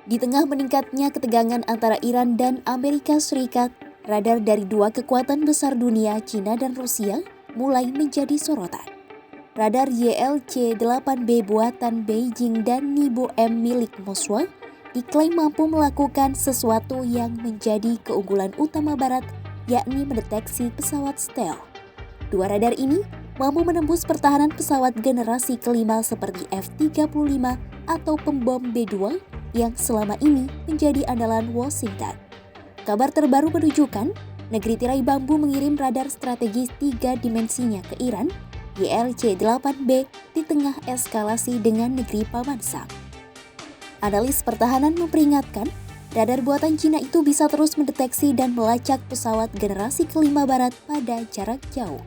Di tengah meningkatnya ketegangan antara Iran dan Amerika Serikat, radar dari dua kekuatan besar dunia, China dan Rusia, mulai menjadi sorotan. Radar YLC-8B buatan Beijing dan Nibo M milik Moskwa diklaim mampu melakukan sesuatu yang menjadi keunggulan utama Barat, yakni mendeteksi pesawat stealth. Dua radar ini mampu menembus pertahanan pesawat generasi kelima seperti F-35 atau pembom B-2 yang selama ini menjadi andalan Washington. Kabar terbaru menunjukkan negeri tirai bambu mengirim radar strategis 3 dimensinya ke Iran, YLC-8B, di tengah eskalasi dengan negeri Paman Sam. Analis pertahanan memperingatkan, radar buatan Cina itu bisa terus mendeteksi dan melacak pesawat generasi kelima Barat pada jarak jauh.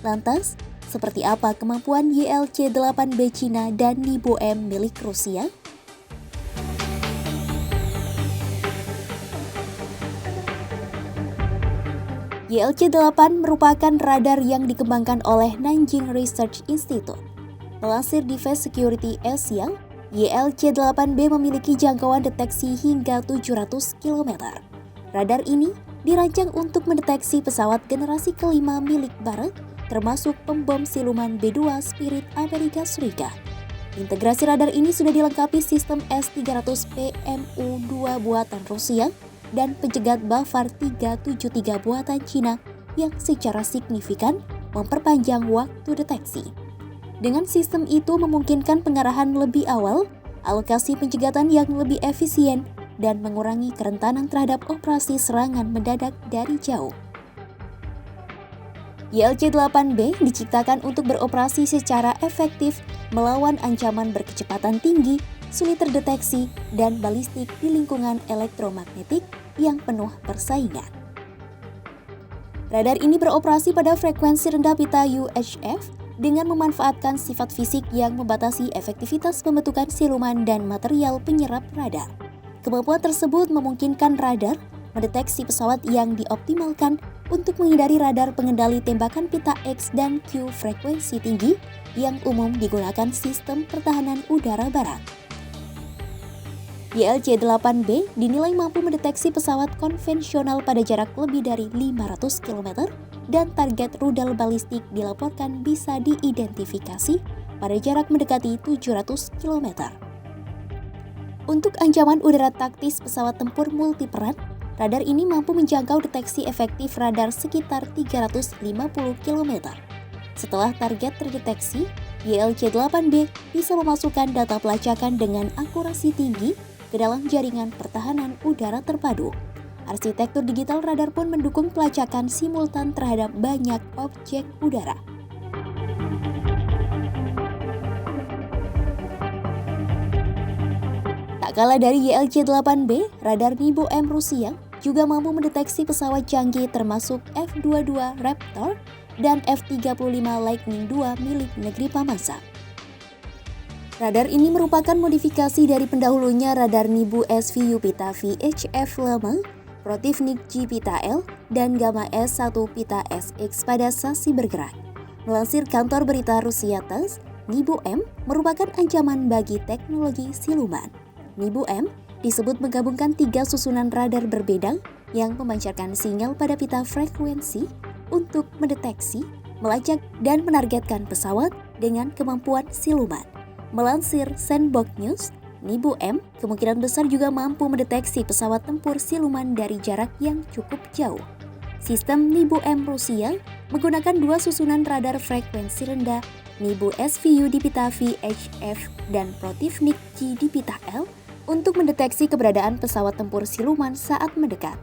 Lantas, seperti apa kemampuan YLC-8B Cina dan Nibo M milik Rusia? YLC-8 merupakan radar yang dikembangkan oleh Nanjing Research Institute. Melansir Defense Security Asia, YLC-8B memiliki jangkauan deteksi hingga 700 km. Radar ini dirancang untuk mendeteksi pesawat generasi kelima milik Barat, termasuk pembom siluman B-2 Spirit Amerika Serikat. Integrasi radar ini sudah dilengkapi sistem S-300PMU-2 buatan Rusia dan pencegat Bafar 373 buatan Cina yang secara signifikan memperpanjang waktu deteksi. Dengan sistem itu memungkinkan pengarahan lebih awal, alokasi pencegatan yang lebih efisien, dan mengurangi kerentanan terhadap operasi serangan mendadak dari jauh. YLC-8B diciptakan untuk beroperasi secara efektif melawan ancaman berkecepatan tinggi, sulit terdeteksi, dan balistik di lingkungan elektromagnetik yang penuh persaingan. Radar ini beroperasi pada frekuensi rendah pita UHF dengan memanfaatkan sifat fisik yang membatasi efektivitas pembentukan siluman dan material penyerap radar. Kemampuan tersebut memungkinkan radar mendeteksi pesawat yang dioptimalkan untuk menghindari radar pengendali tembakan pita X dan Q frekuensi tinggi yang umum digunakan sistem pertahanan udara Barat. YLC-8B dinilai mampu mendeteksi pesawat konvensional pada jarak lebih dari 500 km dan target rudal balistik dilaporkan bisa diidentifikasi pada jarak mendekati 700 km. Untuk ancaman udara taktis pesawat tempur multiperan, radar ini mampu menjangkau deteksi efektif radar sekitar 350 km. Setelah target terdeteksi, YLC-8B bisa memasukkan data pelacakan dengan akurasi tinggi ke dalam jaringan pertahanan udara terpadu. Arsitektur digital radar pun mendukung pelacakan simultan terhadap banyak objek udara. Tak kalah dari YLC-8B, radar Nibo M Rusia juga mampu mendeteksi pesawat canggih termasuk F-22 Raptor dan F-35 Lightning II milik negeri Paman Sam. Radar ini merupakan modifikasi dari pendahulunya radar Nibu SVU Pita VHF lama, Protivnik G Pita L, dan Gamma S1 Pita SX pada sasi bergerak. Melansir kantor berita Rusia TASS, Nibu M merupakan ancaman bagi teknologi siluman. Nibu M disebut menggabungkan 3 susunan radar berbeda yang memancarkan sinyal pada pita frekuensi untuk mendeteksi, melacak, dan menargetkan pesawat dengan kemampuan siluman. Melansir Sandbox News, Nibu M kemungkinan besar juga mampu mendeteksi pesawat tempur siluman dari jarak yang cukup jauh. Sistem Nibu M Rusia menggunakan 2 susunan radar frekuensi rendah, Nibu SVU di pita VHF dan Protivnik G di pita L, untuk mendeteksi keberadaan pesawat tempur siluman saat mendekat.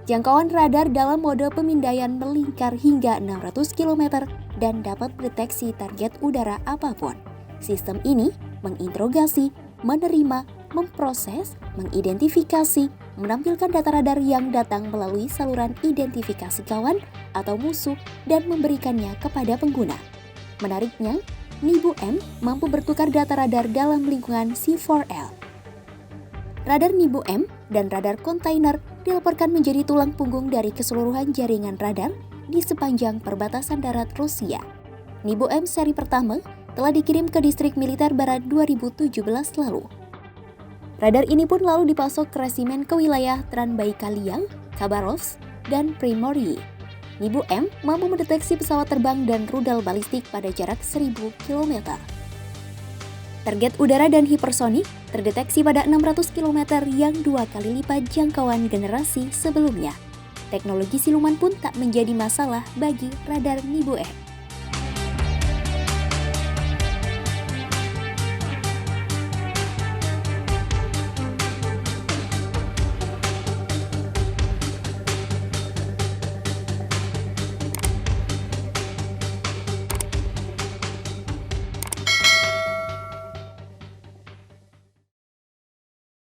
Jangkauan radar dalam mode pemindaian melingkar hingga 600 km dan dapat mendeteksi target udara apapun. Sistem ini menginterogasi, menerima, memproses, mengidentifikasi, menampilkan data radar yang datang melalui saluran identifikasi kawan atau musuh dan memberikannya kepada pengguna. Menariknya, Nibu M mampu bertukar data radar dalam lingkungan C4L. Radar Nibu M dan radar kontainer dilaporkan menjadi tulang punggung dari keseluruhan jaringan radar di sepanjang perbatasan darat Rusia. Nibo M seri pertama telah dikirim ke distrik militer barat 2017 lalu. Radar ini pun lalu dipasok ke resimen ke wilayah Tranbaikalia, Khabarovsk, dan Primorie. Nibo M mampu mendeteksi pesawat terbang dan rudal balistik pada jarak 1000 km. Target udara dan hipersonik terdeteksi pada 600 km yang 2 kali lipat jangkauan generasi sebelumnya. Teknologi siluman pun tak menjadi masalah bagi radar Nibo M.